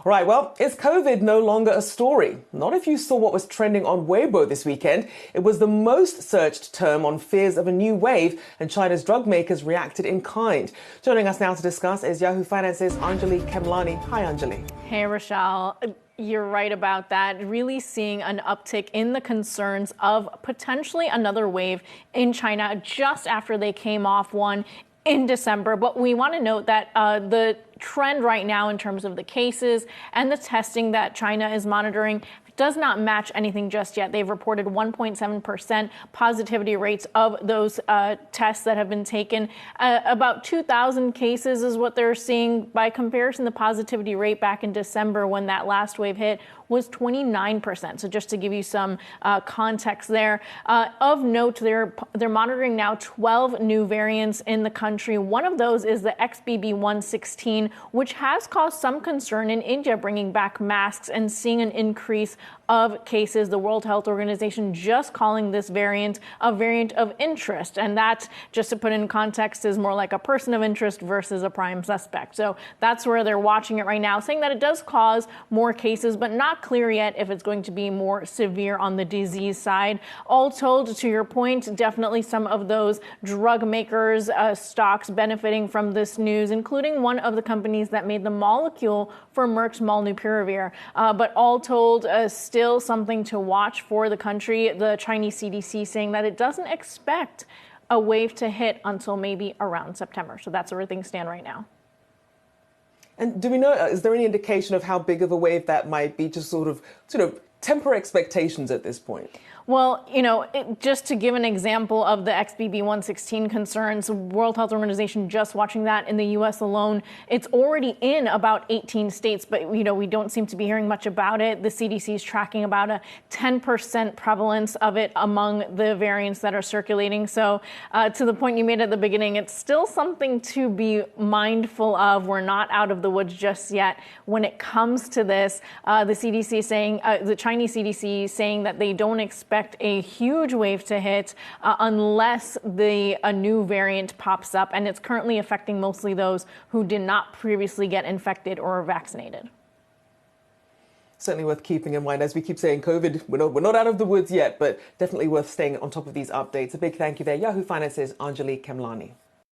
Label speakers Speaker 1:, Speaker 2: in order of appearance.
Speaker 1: All right, well, is COVID no longer a story? Not if you saw what was trending on Weibo this weekend. It was the most searched term on fears of a new wave, and China's drug makers reacted in kind. Joining us now to discuss is Yahoo Finance's Anjalee Khemlani. Hi, Anjalee.
Speaker 2: Hey, Rochelle. You're right about that. Really seeing an uptick in the concerns of potentially another wave in China just after they came off one in December. But we want to note that the trend right now in terms of the cases and the testing that China is monitoring does not match anything just yet. They've reported 1.7% positivity rates of those tests that have been taken. About 2,000 cases is what they're seeing. By comparison, the positivity rate back in December when that last wave hit was 29%. So just to give you some context there. Of note, they're monitoring now 12 new variants in the country. One of those is the XBB.1.16, which has caused some concern in India, bringing back masks and seeing an increase of cases. The World Health Organization just calling this variant a variant of interest. And that, just to put in context, is more like a person of interest versus a prime suspect. So that's where they're watching it right now, saying that it does cause more cases, but not clear yet if it's going to be more severe on the disease side. All told, to your point, definitely some of those drug makers' stocks benefiting from this news, including one of the companies that made the molecule for Merck's molnupiravir. But all told, still something to watch for the country. The Chinese CDC saying that it doesn't expect a wave to hit until maybe around September. So that's where things stand right now.
Speaker 1: And do we know, is there any indication of how big of a wave that might be, to sort of temper expectations at this point?
Speaker 2: Well, just to give an example of the XBB.1.16 concerns, World Health Organization just watching that in the U.S. alone, it's already in about 18 states, but, we don't seem to be hearing much about it. The CDC is tracking about a 10% prevalence of it among the variants that are circulating. So to the point you made at the beginning, it's still something to be mindful of. We're not out of the woods just yet. When it comes to this, the CDC saying, the Chinese CDC saying that they don't expect a huge wave to hit unless a new variant pops up, and it's currently affecting mostly those who did not previously get infected or are vaccinated.
Speaker 1: Certainly worth keeping in mind. As we keep saying, COVID, we're not out of the woods yet, but definitely worth staying on top of these updates. A big thank you there. Yahoo Finance's Anjalee Khemlani.